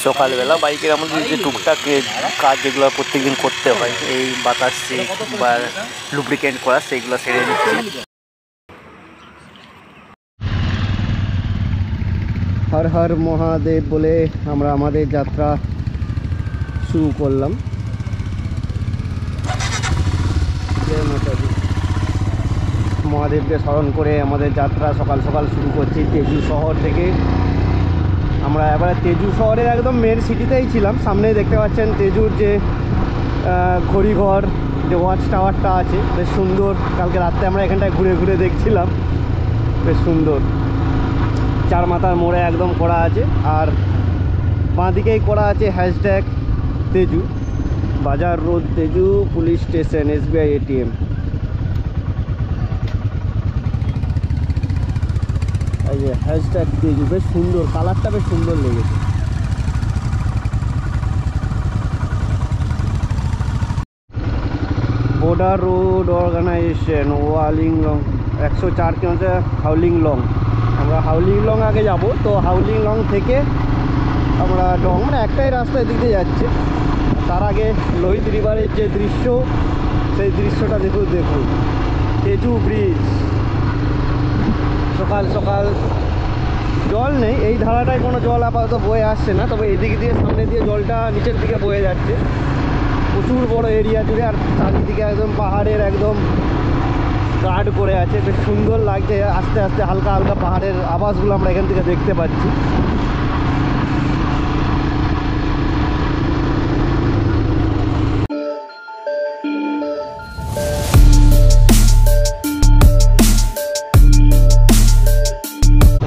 সকালবেলা বাইকের আমাদের যে টুকটাক কাজ যেগুলো প্রত্যেকদিন করতে হয়, এই বাতাস চেক বা লুব্রিকেন্ট করা, সেইগুলো সেরে নিচ্ছি। হর হর মহাদেব বলে আমরা আমাদের যাত্রা শুরু করলাম। মহাদেবকে স্মরণ করে আমাদের যাত্রা সকাল সকাল শুরু করছি তেজু শহর থেকে। আমরা এবারে তেজু শহরের একদম মেন সিটিতেই ছিলাম। সামনেই দেখতে পাচ্ছেন তেজুর যে ঘড়িঘর, যে ওয়াচ টাওয়ারটা আছে, বেশ সুন্দর। কালকে রাত্রে আমরা এখানটায় ঘুরে ঘুরে দেখছিলাম, বেশ সুন্দর। চার মাথার মোড়ে একদম করা আছে, আর বাঁদিকেই করা আছে হ্যাশট্যাগ তেজু, বাজার road Tezu, police station, SBI ATM। এই যে হ্যাশট্যাগ তেজু, বেশ সুন্দর, কালারটা বেশ সুন্দর লেগেছে। বর্ডার রোড অর্গানাইজেশন ওয়ালিং লং, 104 কিলোমিটার হাউলিং লং। আমরা হাউলিং লং আগে যাব, তো হাউলিং লং থেকে আমরা ডং, মানে একটাই রাস্তা এদিকে যাচ্ছে। তার আগে লোহিত রিভারের যে দৃশ্য, সেই দৃশ্যটা দেখুন। তেজু ব্রিজ, সকাল সকাল জল নেই এই ধারাটায়, কোনো জল আপাতত বয়ে আসছে না, তবে এদিক দিয়ে সামনে দিয়ে জলটা নিচের দিকে বয়ে যাচ্ছে প্রচুর বড় এরিয়া জুড়ে। আর চারিদিকে একদম পাহাড়ের একদম গার্ড করে আছে, বেশ সুন্দর লাগছে। আস্তে আস্তে হালকা হালকা পাহাড়ের আবাসগুলো আমরা এখান থেকে দেখতে পাচ্ছি।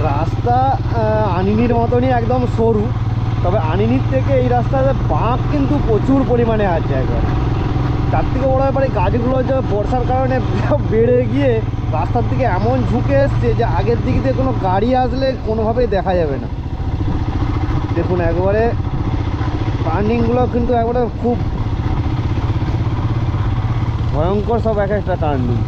রাস্তা আনিনির মতনই একদম সরু, তবে আনিনির থেকে এই রাস্তাতে বাঁক কিন্তু প্রচুর পরিমাণে আছে। একবার তার থেকে বড় ব্যাপারে গাছগুলো যে বর্ষার কারণে বেড়ে গিয়ে রাস্তার দিকে এমন ঝুঁকে এসছে যে আগের দিক দিয়ে কোনো গাড়ি আসলে কোনোভাবেই দেখা যাবে না। দেখুন একবারে টার্নিংগুলো কিন্তু একবারে খুব ভয়ঙ্কর, সব এক একটা টার্নিং।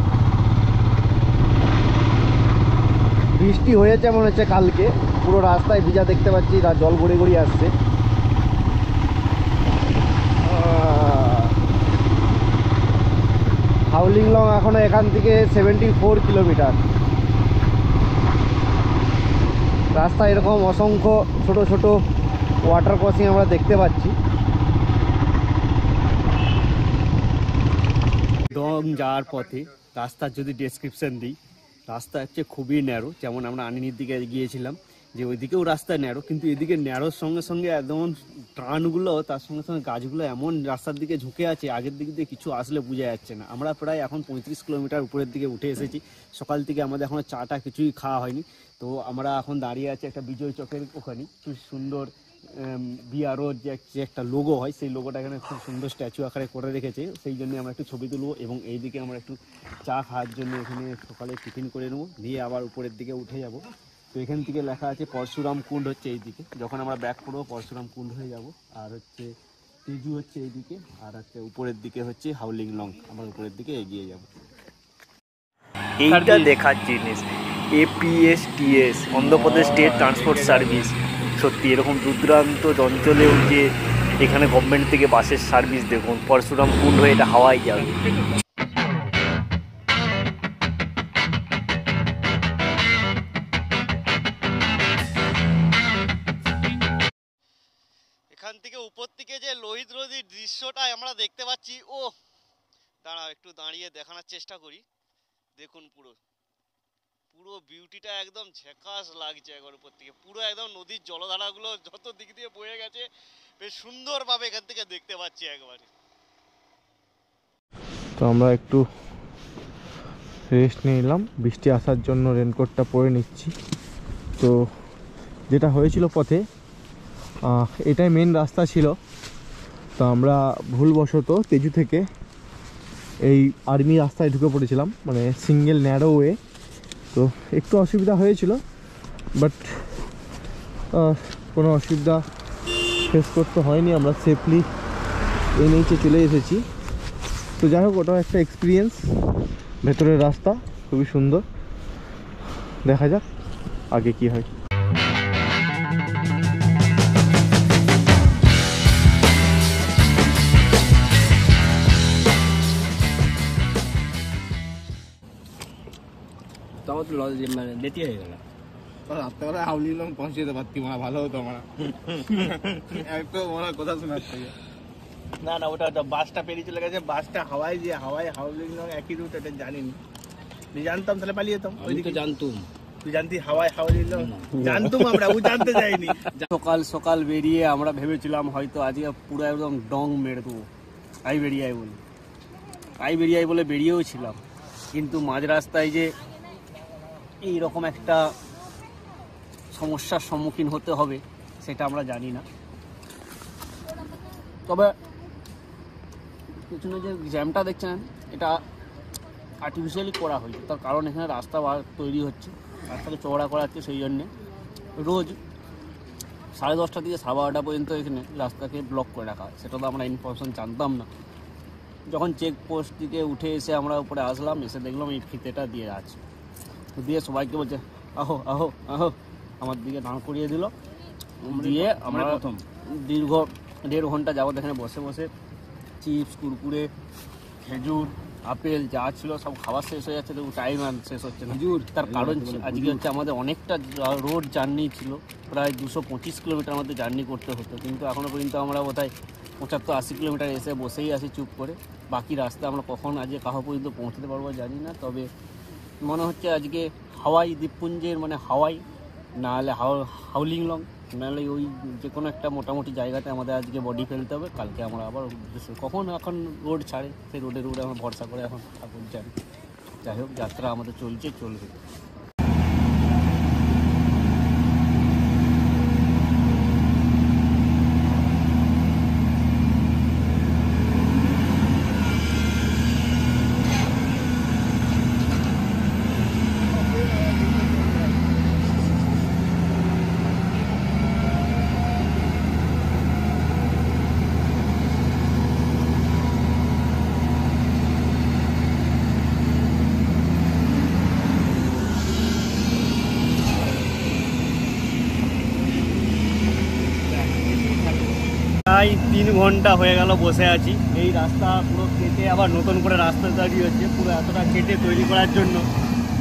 বৃষ্টি হয়েছে মনে হচ্ছে কালকে, পুরো রাস্তায় ভিজা দেখতে পাচ্ছি, জল গড়িয়ে গড়িয়ে আসছে। হাউলিং লং এখনো এখান থেকে 74 কিলোমিটার। রাস্তা এরকম অসংখ্য ছোট ছোট ওয়াটার ক্রসিং আমরা দেখতে পাচ্ছি। ডং যাওয়ার পথে রাস্তার যদি ডেসক্রিপশন দিই, রাস্তা হচ্ছে খুবই ন্যারো। যেমন আমরা আনিনির দিকে গিয়েছিলাম, যে ওইদিকেও রাস্তা ন্যারো, কিন্তু এদিকে ন্যারোর সঙ্গে সঙ্গে একদম ট্রানগুলো, তার সঙ্গে সঙ্গে গাছগুলো এমন রাস্তার দিকে ঝুঁকে আছে, আগের দিক দিয়ে কিছু আসলে বোঝা যাচ্ছে না। আমরা প্রায় এখন 35 কিলোমিটার উপরের দিকে উঠে এসেছি। সকাল থেকে আমাদের এখনও চাটা কিছুই খাওয়া হয়নি। তো আমরা এখন দাঁড়িয়ে আছি একটা বিজয় চকের ওখানে, খুব সুন্দর বিআরওর যে একটা লোগো হয়, সেই লোগোটা এখানে খুব সুন্দর স্ট্যাচু আকারে করে রেখেছে। সেই জন্য আমরা একটু ছবি তুলবো, এবং এইদিকে আমরা একটু চা খাওয়ার জন্য এখানে সকালে টিফিন করে নেবো, দিয়ে আবার উপরের দিকে উঠে যাব। তো এখান থেকে লেখা আছে পরশুরাম কুণ্ড হচ্ছে এইদিকে, যখন আমরা ব্যাক করবো পরশুরাম কুণ্ড হয়ে যাব। আর হচ্ছে তেজু হচ্ছে এইদিকে, আর হচ্ছে উপরের দিকে হচ্ছে হাউলিং লং, আমরা উপরের দিকে এগিয়ে যাব। এইটা দেখার জিনিস APSTS, Andhra Pradesh state transport service. সত্যি এরকম দূরদূরান্ত অঞ্চলেও যে এখানে গভর্নমেন্ট থেকে বাসের সার্ভিস, দেখুন পরশুরাম কুণ্ড হয়ে এটা হাওয়ায় যাবে। এখান থেকে উপর থেকে যে লোহিত নদীর দৃশ্যটা আমরা দেখতে পাচ্ছি, ও দাঁড়াও একটু দাঁড়িয়ে দেখানোর চেষ্টা করি। দেখুন পুরো বিউটিটা একদম ঝাকাস লাগছে। একবার উপর থেকে পুরো একদম নদীর জলধারাগুলো যত দিক দিয়ে বয়ে গেছে, বেশ সুন্দরভাবে এখান থেকে দেখতে পাচ্ছি একবারে। তো আমরা একটু রেস্ট নিলাম, বৃষ্টি আসার জন্য রেনকোটটা পরে নিচ্ছি। তো যেটা হয়েছিল পথে, এটাই মেন রাস্তা ছিল। তো আমরা ভুলবশত তেজু থেকে এই আর্মি রাস্তায় ঢুকে পড়েছিলাম, মানে সিঙ্গেল ন্যারো ওয়ে। তো একটু অসুবিধা হয়েছিল, বাট কোনো অসুবিধা ফেস করতে হয়নি, আমরা সেফলি এই নিচে চলে এসেছি। তো যাই হোক, ওটাও একটা এক্সপিরিয়েন্স। ভেতরের রাস্তা খুবই সুন্দর, দেখা যাক আগে কি হয়। আমার তো মানে লেটি হয়ে গেল। রাত্রেবেলা হাউলি লং পৌঁছে যেতে পারতি মা, ভালো হতো আমার। একটু মনে কথা শোনার থেকে না না, ওটা বাসটা পেরিয়ে চলে গেছে। বাসটা হাওয়ায় যে হাওলি লং একই রুট, এটা জানিনি। তুই জানতাম তাহলে পালিয়ে যেতাম। ওইদিকে জানতুম, তুই জানতি হাওয়ায় হাওলি লং জানতুম আমরা, ও জানতে যাইনি। সকাল সকাল বেরিয়ে আমরা ভেবেছিলাম হয়তো আজকে পুরো একদম ডং মেরে দেবো, তাই বেরিয়ে বলে বেরিয়েও ছিলাম। কিন্তু মাঝ রাস্তায় যে এইরকম একটা সমস্যার সম্মুখীন হতে হবে সেটা আমরা জানি না। তবে পেছনে যে জ্যামটা দেখছেন এটা আর্টিফিশিয়ালি করা হয়েছে, তার কারণ এখানে রাস্তা তৈরি হচ্ছে, রাস্তাকে চওড়া করা হচ্ছে। সেই জন্যে রোজ 10:30 থেকে 12:30 পর্যন্ত এখানে রাস্তাকে ব্লক করে রাখা হয়। সেটা তো আমরা ইনফরমেশন জানতাম না। যখন চেকপোস্ট থেকে উঠে এসে আমরা উপরে আসলাম, এসে দেখলাম এই ফিতেটা দিয়ে আছে, তো দিয়ে সবাইকে বলছে আহো আহো আহো, আমার দিকে দাঁড় করিয়ে দিল। দিয়ে আমরা প্রথম দীর্ঘ 1.5 ঘন্টা যাবত এখানে বসে বসে চিপস, কুরকুরে, খেজুর, আপেল যা ছিল সব খাবার শেষ হয়ে যাচ্ছে, তো টাইম আর শেষ হচ্ছে না। তার কারণ আজকে হচ্ছে আমাদের অনেকটা রোড জার্নি ছিল, প্রায় 225 কিলোমিটার আমাদের জার্নি করতে হতো। কিন্তু এখনও পর্যন্ত আমরা বোধহয় 75-80 কিলোমিটার এসে বসেই আছি চুপ করে। বাকি রাস্তা আমরা কখন আজকে কাহা পর্যন্ত পৌঁছতে পারবো জানি না। তবে মনে হচ্ছে আজকে হাওয়াই দ্বীপপুঞ্জের মানে হাওয়াই, নাহলে হাউলিং লং, নাহলে ওই যে কোনো একটা মোটামুটি জায়গাতে আমাদের আজকে বডি ফেলতে হবে। কালকে আমরা আবার কখন এখন রোড ছাড়ে, সেই রোডে আমরা ভরসা করে এখন ঠাকুর জানি। যাই হোক, যাত্রা আমাদের চলবে। প্রায় 3 ঘন্টা হয়ে গেল বসে আছি। এই রাস্তা পুরো কেটে আবার নতুন করে রাস্তা তৈরি হচ্ছে, পুরো এতটা কেটে তৈরি করার জন্য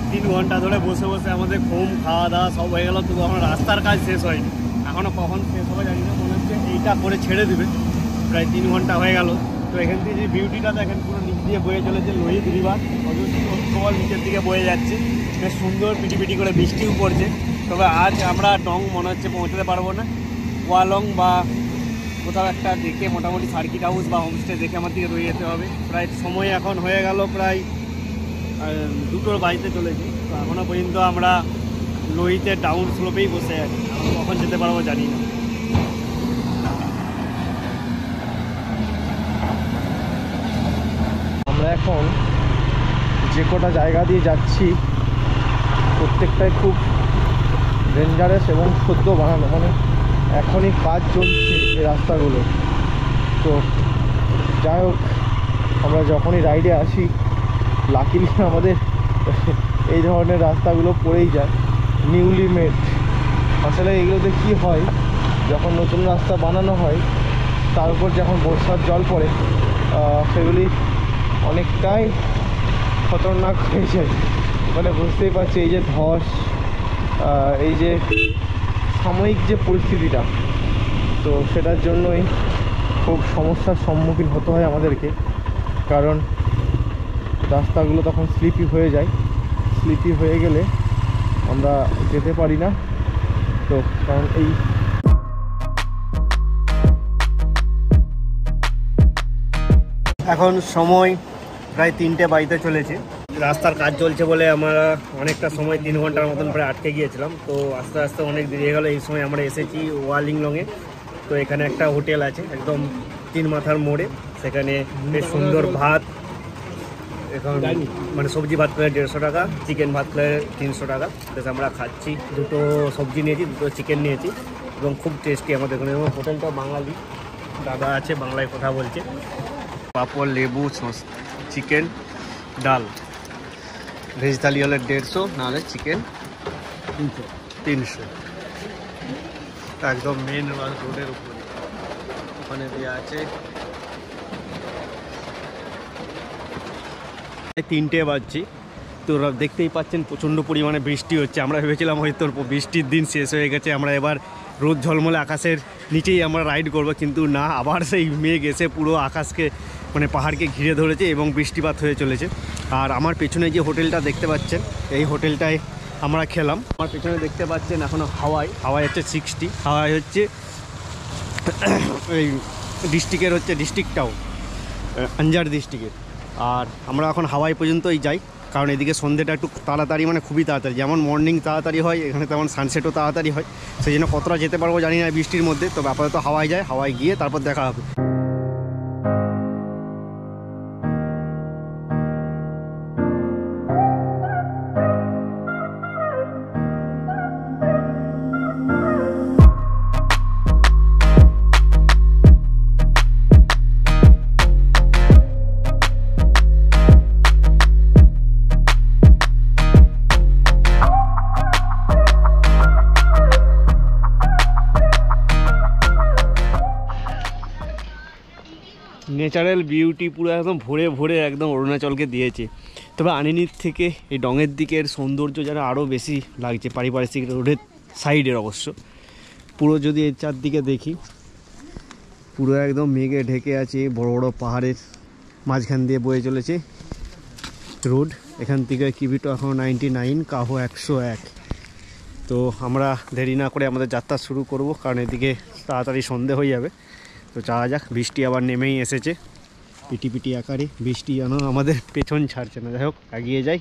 3 ঘন্টা ধরে বসে বসে আমাদের ঘুম খাওয়া দাওয়া সব হয়ে গেল। তবু এখন রাস্তার কাজ শেষ হয়নি, এখনও কখন শেষ হবে জানি না। মনে হচ্ছে এইটা করে ছেড়ে দেবে। প্রায় 3 ঘন্টা হয়ে গেল। তো এখান থেকে যে বিউটিটা দেখেন, পুরো নিচ দিয়ে বয়ে চলেছে লোহিত রিভার, প্রবল নিচের দিকে বয়ে যাচ্ছে, বেশ সুন্দর পিটি করে বৃষ্টিও পড়ছে। তবে আজ আমরা ডং মনে হচ্ছে পৌঁছতে পারবো না। ওয়ালং বা কোথাও একটা দেখে মোটামুটি সার্কিট হাউস বা হোমস্টে দেখে আমার দিকে রয়ে যেতে হবে। প্রায় সময় এখন হয়ে গেল প্রায় 2টোর বাড়িতে চলেছি। তো এখনও পর্যন্ত আমরা লোহিতের ডাউন স্লোপেই বসে আছি, কখন যেতে পারবো জানি না। আমরা এখন যে কটা জায়গা দিয়ে যাচ্ছি প্রত্যেকটাই খুব ডেঞ্জারাস এবং সদ্য বানানো, মানে এখনই কাজ চলছে এই রাস্তাগুলো। তো যাই হোক, আমরা যখনই রাইডে আসি লাকিলি আমাদের এই ধরনের রাস্তাগুলো পড়েই যায়, নিউলি মেড। আসলে এগুলোতে কি হয়, যখন নতুন রাস্তা বানানো হয় তার উপর যখন বর্ষার জল পড়ে সেগুলি অনেকটাই খতরনাক হয়ে যায়। মানে বুঝতেই পারছি এই যে ধস, এই যে সাময়িক যে পরিস্থিতিটা, তো সেটার জন্যই খুব সমস্যার সম্মুখীন হতে হয় আমাদেরকে। কারণ রাস্তাগুলো তখন স্লিপি হয়ে যায়, স্লিপি হয়ে গেলে আমরা যেতে পারি না। তো কারণ এই এখন সময় প্রায় 3টে বাজতে চলেছে। রাস্তার কাজ চলছে বলে আমরা অনেকটা সময় 3 ঘন্টার মতন প্রায় আটকে গিয়েছিলাম। তো আস্তে আস্তে অনেক দেরি হয়ে গেলো। এই সময় আমরা এসেছি ওয়ালিং লংয়ে। তো এখানে একটা হোটেল আছে একদম 3 মাথার মোড়ে, সেখানে বেশ সুন্দর ভাত, এখন মানে সবজি ভাত খেলে 150 টাকা, চিকেন ভাত খেলে 300 টাকা। বেশ আমরা খাচ্ছি, 2টো সবজি নিয়েছি, 2টো চিকেন নিয়েছি এবং খুব টেস্টি আমাদের এখানে। এবং হোটেলটা বাঙালি দাদা আছে, বাংলায় কথা বলছে। পাঁপড়, লেবু, চিকেন, ডাল, ভেজ থালি হলে 150, নাহলে চিকেন 300। একদম মেন রোডের উপরে ওখানে দেওয়া আছে। 3টে বাজছি, তো দেখতেই পাচ্ছেন প্রচণ্ড পরিমাণে বৃষ্টি হচ্ছে। আমরা ভেবেছিলাম হয়তো বৃষ্টির দিন শেষ হয়ে গেছে, আমরা এবার রোদ ঝলমলে আকাশের নিচেই আমরা রাইড করব, কিন্তু না, আবার সেই মেঘ এসে পুরো আকাশকে মানে পাহাড়কে ঘিরে ধরেছে এবং বৃষ্টিপাত হয়ে চলেছে। আর আমার পেছনে যে হোটেলটা দেখতে পাচ্ছেন, এই হোটেলটায় আমরা খেলাম। আমার পেছনে দেখতে পাচ্ছেন এখনও হাওয়াই হচ্ছে 60, হাওয়াই হচ্ছে এই ডিস্ট্রিক্টের হচ্ছে ডিস্ট্রিক্ট টাউন, আঞ্জার ডিস্ট্রিক্টের। আর আমরা এখন হাওয়াই পর্যন্তই যাই, কারণ এদিকে সন্ধ্যেটা একটু তাড়াতাড়ি, মানে খুবই তাড়াতাড়ি, যেমন মর্নিং তাড়াতাড়ি হয় এখানে তেমন সানসেটও তাড়াতাড়ি হয়। সেই জন্য কতটা যেতে পারবো জানি না বৃষ্টির মধ্যে, তবে আপাতত হাওয়াই যায়, হাওয়াই গিয়ে তারপর দেখা হবে। ন্যাচারাল বিউটি পুরো একদম ভরে ভরে একদম অরুণাচলকে দিয়েছে। তবে আনিনীর থেকে এই ডঙের দিকের সৌন্দর্য যেন আরও বেশি লাগছে, পারিপার্শ্বিক রোডের সাইডের অবশ্য। পুরো যদি এর চারদিকে দেখি, পুরো একদম মেঘে ঢেকে আছে, বড় বড় পাহাড়ের মাঝখান দিয়ে বয়ে চলেছে রোড। এখান থেকে কিবিটো এখন 99, কাহো 101। তো আমরা দেরি না করে আমাদের যাত্রা শুরু করব, কারণ এদিকে তাড়াতাড়ি সন্ধে হয়ে যাবে। তো যাওয়া যাক। বৃষ্টি আবার নেমেই এসেছে পিটি পিটি আকারে, বৃষ্টি যেন আমাদের পেছন ছাড়ছে না। যাই হোক, এগিয়ে যাই।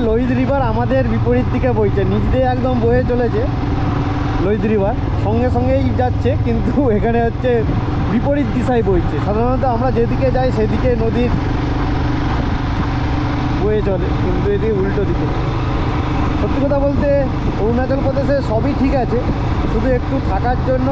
লোহিত রিভার আমাদের বিপরীত দিকে বইছে, নিচ দিয়ে একদম বয়ে চলেছে লোহিত রিভার, সঙ্গে সঙ্গেই যাচ্ছে, কিন্তু এখানে হচ্ছে বিপরীত দিশায় বইছে। সাধারণত আমরা যেদিকে যাই সেদিকে নদীর বয়ে চলে, কিন্তু এদিকে উল্টো দিকে। সত্যি কথা বলতে অরুণাচল প্রদেশে সবই ঠিক আছে, শুধু একটু থাকার জন্য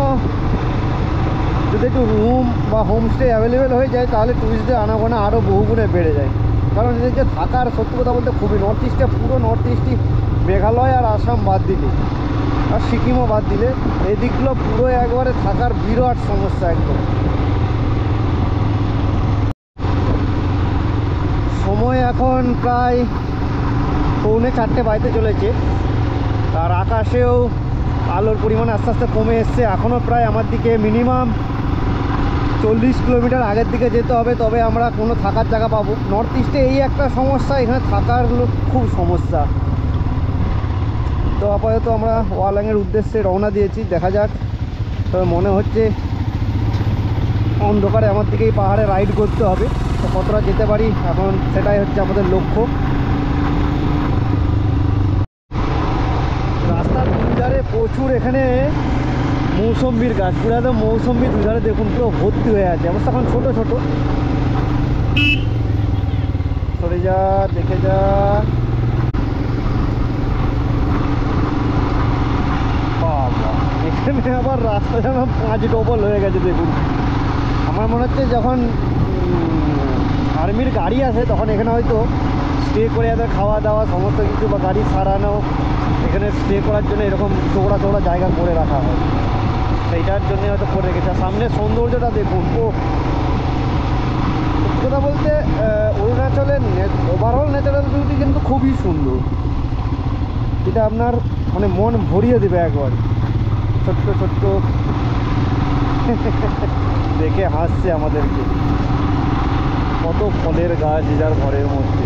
যদি একটু রুম বা হোমস্টে অ্যাভেলেবেল হয়ে যায়, তাহলে টুরিস্টদের আনাগোনা আরও বহুগুণে বেড়ে যায়। কারণ এদেরকে থাকার, সত্যি কথা বলতে, খুবই নর্থ ইস্টে, পুরো নর্থ ইস্টই, মেঘালয় আর আসাম বাদ দিলে আর সিকিমও বাদ দিলে, এই দিকগুলো পুরো একবারে থাকার বিরাট সমস্যা একদম। সময় এখন প্রায় 3:45 বাজতে চলেছে, আর আকাশেও আলোর পরিমাণ আস্তে আস্তে কমে এসছে। এখনও প্রায় আমার দিকে মিনিমাম 40 কিলোমিটার আগের দিকে যেতে হবে, তবে আমরা কোনো থাকার জায়গা পাবো। নর্থ ইস্টে এই একটা সমস্যা, এখানে থাকার খুব সমস্যা। তো আপাতত আমরা ওয়ালাংয়ের উদ্দেশ্যে রওনা দিয়েছি, দেখা যাক। তবে মনে হচ্ছে অন্ধকারে আমার দিকেই পাহাড়ে রাইড করতে হবে, তো কতটা যেতে পারি এখন সেটাই হচ্ছে আমাদের লক্ষ্য। রাস্তার দুধারে প্রচুর এখানে মৌসম্বির গাছ, পুরো একদম মৌসম্বি দুধারে দেখুন পুরো ভর্তি হয়ে আছে। অবস্থা এখন ছোটো ছোটো, সরে যা, দেখে যা। বাবা, এখানে আবার রাস্তা যেন 5 ডবল হয়ে গেছে দেখুন। আমার মনে হচ্ছে যখন আর্মির গাড়ি আসে তখন এখানে হয়তো স্টে করে এদের খাওয়া দাওয়া সমস্ত কিছু, বা গাড়ি সারানো, এখানে স্টে করার জন্য এরকম চৌড়া চৌড়া জায়গা করে রাখা হয়, সেইটার জন্য হয়তো করে রেখেছে। সামনের সৌন্দর্যটা দেখুন। ও সত্যি কথা বলতে অরুণাচলের ওভারঅল ন্যাচারাল বিউটি কিন্তু খুবই সুন্দর, এটা আপনার মানে মন ভরিয়ে দেবে একবার। ছোট্ট ছোট্ট দেখে হাসছে আমাদেরকে, কত ফলের গাছ যার ঘরের মধ্যে।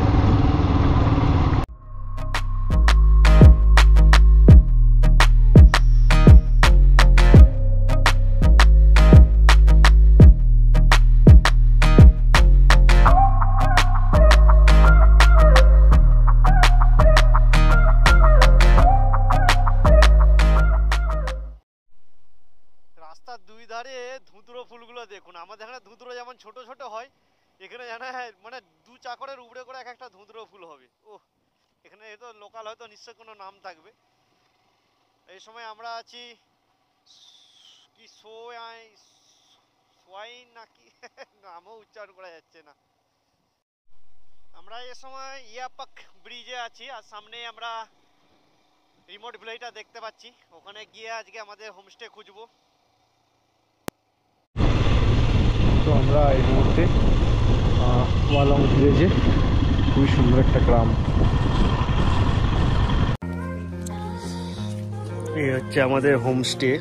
রাস্তার দুই ধারে ধুতরো ফুলগুলো দেখুন। আমাদের এখানে ধুতরো যেমন ছোট ছোট হয়, এখানে জানা মানে 2 চাকরের উপরে করে এক একটা ধুতরো ফুল হবে। ও, এখানে তো লোকাল হয়তো নিশ্চয় কোনো নাম থাকবে। এই সময় আমরা আছি কি ওয়াইন নাকি নামও উচ্চারণ করা যাচ্ছে না। আমরা এ সময় ইয়াপাক ব্রিজে আছি আর সামনে আমরা রিমোট ভিলেজটা দেখতে পাচ্ছি, ওখানে গিয়ে আজকে আমাদের হোমস্টে খুঁজবো। তো আমরা এই মুহূর্তে ওয়ালং ভিলেজে, খুবই সুন্দর একটা গ্রাম। এই হচ্ছে আমাদের হোমস্টে।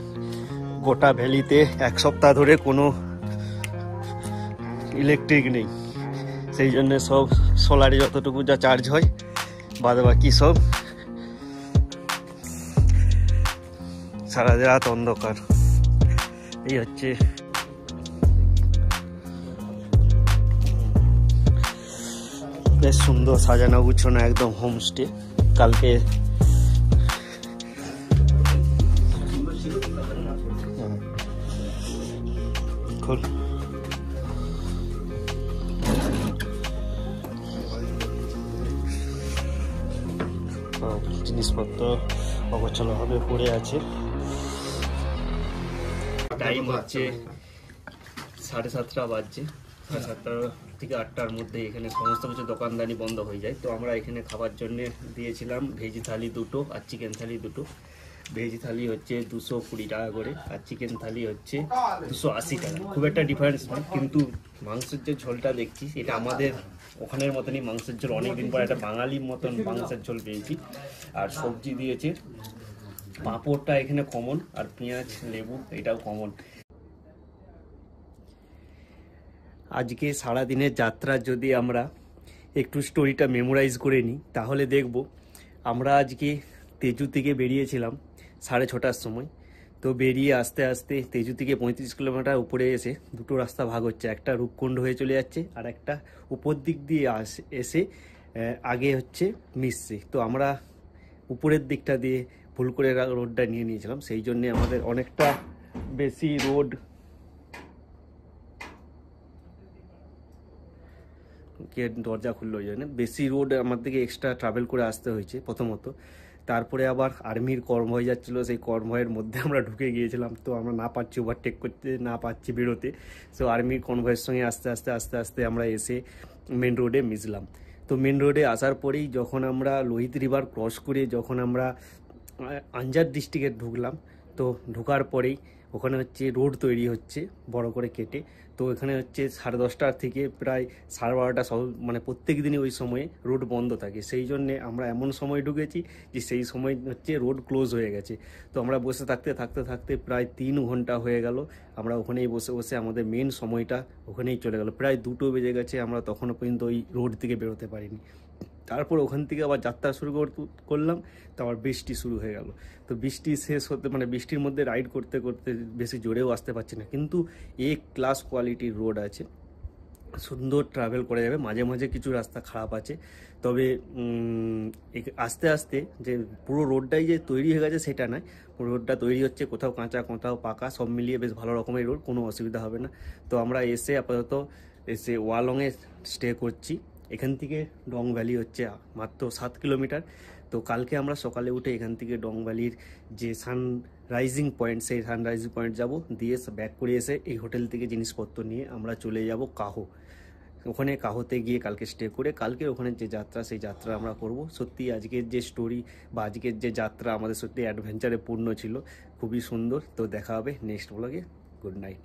গোটা ভ্যালিতে এক সপ্তাহ ধরে কোনো ইলেকট্রিক নেই, সেই জন্য সব সোলারে যতটুকু যা চার্জ হয়, বাদ বাকি সব সারা রাত অন্ধকার। এই হচ্ছে বেশ সুন্দর সাজানো গুছানো একদম হোমস্টে। কালকে জিনিসপত্র অগোছালো ভাবে পড়ে আছে। টাইম হচ্ছে 7:30 বাজছে। 7:30 থেকে 8টার মধ্যে এখানে সমস্ত কিছু দোকানদানি বন্ধ হয়ে যায়। তো আমরা এখানে খাবার জন্য দিয়েছিলাম ভেজ থালি 2টো আর চিকেন থালি 2টো। ভেজ থালি হচ্ছে 220 টাকা করে আর চিকেন থালি হচ্ছে 280 টাকা। খুব একটা ডিফারেন্স নয়, কিন্তু মাংসের যে ঝোলটা দেখছি এটা আমাদের ওখানের মতনই মাংসের ঝোল। অনেকদিন পর একটা বাঙালির মতন মাংসের ঝোল পেয়েছি। আর সবজি দিয়েছে, পাঁপড়টা এখানে কমন, আর পেঁয়াজ লেবু এটাও কমন। আজকে সারাদিনের যাত্রা যদি আমরা একটু স্টোরিটা মেমোরাইজ করে নিই, তাহলে দেখব আমরা আজকে তেজু থেকে বেরিয়েছিলাম 6:30টার সময়। তো বেরিয়ে আস্তে আস্তে তেজু থেকে 35 কিলোমিটার উপরে এসে দুটো রাস্তা ভাগ হচ্ছে, একটা রূপকুণ্ড হয়ে চলে যাচ্ছে আর একটা উপর দিক দিয়ে এসে আগে হচ্ছে মিসছে। তো আমরা উপরের দিকটা দিয়ে ভুল করে রোডটা নিয়ে নিয়েছিলাম, সেই জন্যে আমাদের অনেকটা বেশি রোড দরজা খুললো, ওই জন্য বেশি রোড আমার দিকে এক্সট্রা ট্রাভেল করে আসতে হয়েছে প্রথমত। তারপরে আবার আর্মির কনভয় যাচ্ছিলো, সেই কনভয়ের মধ্যে আমরা ঢুকে গিয়েছিলাম। তো আমরা না পাচ্ছি ওভারটেক করতে, না পাচ্ছি বেরোতে। সো আর্মির কনভয়ের সঙ্গে আস্তে আস্তে আমরা এসে মেন রোডে মিশলাম। তো মেন রোডে আসার পরেই যখন আমরা লোহিত রিভার ক্রস করে যখন আমরা আনজার ডিস্ট্রিক্টে ঢুকলাম, তো ঢোকার পরেই ওখানে হচ্ছে রোড তৈরি হচ্ছে বড় করে কেটে। তো এখানে হচ্ছে 10:30 থেকে প্রায় 12:30 সব, মানে প্রত্যেক দিনই ওই সময়ে রোড বন্ধ থাকে। সেই জন্যে আমরা এমন সময় ঢুকেছি যে সেই সময় হচ্ছে রোড ক্লোজ হয়ে গেছে। তো আমরা বসে থাকতে প্রায় 3 ঘন্টা হয়ে গেল। আমরা ওখানেই বসে আমাদের মেন সময়টা ওখানেই চলে গেল। প্রায় 2টো বেজে গেছে, আমরা তখনও পর্যন্ত ওই রোড থেকে বেরোতে পারিনি। তারপর ওখান থেকে আবার যাত্রা শুরু করলাম, তো আবার বৃষ্টি শুরু হয়ে গেল। তো বৃষ্টি শেষ হতে, মানে বৃষ্টির মধ্যে রাইড করতে বেশি জোরেও আসতে পারছি না, কিন্তু ক্লাস কোয়ালিটির রোড আছে, সুন্দর ট্রাভেল করা যাবে। মাঝে মাঝে কিছু রাস্তা খারাপ আছে, তবে আস্তে আস্তে যে পুরো রোডটাই যে তৈরি হয়ে গেছে সেটা নয়, পুরো রোডটা তৈরি হচ্ছে, কোথাও কাঁচা কোথাও পাকা, সব মিলিয়ে বেশ ভালো রকমের রোড, কোনো অসুবিধা হবে না। তো আমরা আপাতত এসে ওয়ালংয়ে স্টে করছি। এখান থেকে ডং ভ্যালি হচ্ছে মাত্র 7 কিলোমিটার। তো কালকে আমরা সকালে উঠে এখান থেকে ডং ভ্যালির যে সানরাইজিং পয়েন্ট, সেই সানরাইজিং পয়েন্ট যাব, দিয়ে ব্যাক করে এসে এই হোটেল থেকে জিনিসপত্র নিয়ে আমরা চলে যাব কাহো। ওখানে কাহোতে গিয়ে কালকে স্টে করে কালকে ওখানে যে যাত্রা, সেই যাত্রা আমরা করব। সত্যি আজকের যে স্টোরি বা আজকের যে যাত্রা আমাদের সত্যি অ্যাডভেঞ্চারে পূর্ণ ছিল, খুবই সুন্দর। তো দেখা হবে নেক্সট ব্লগে। Good night.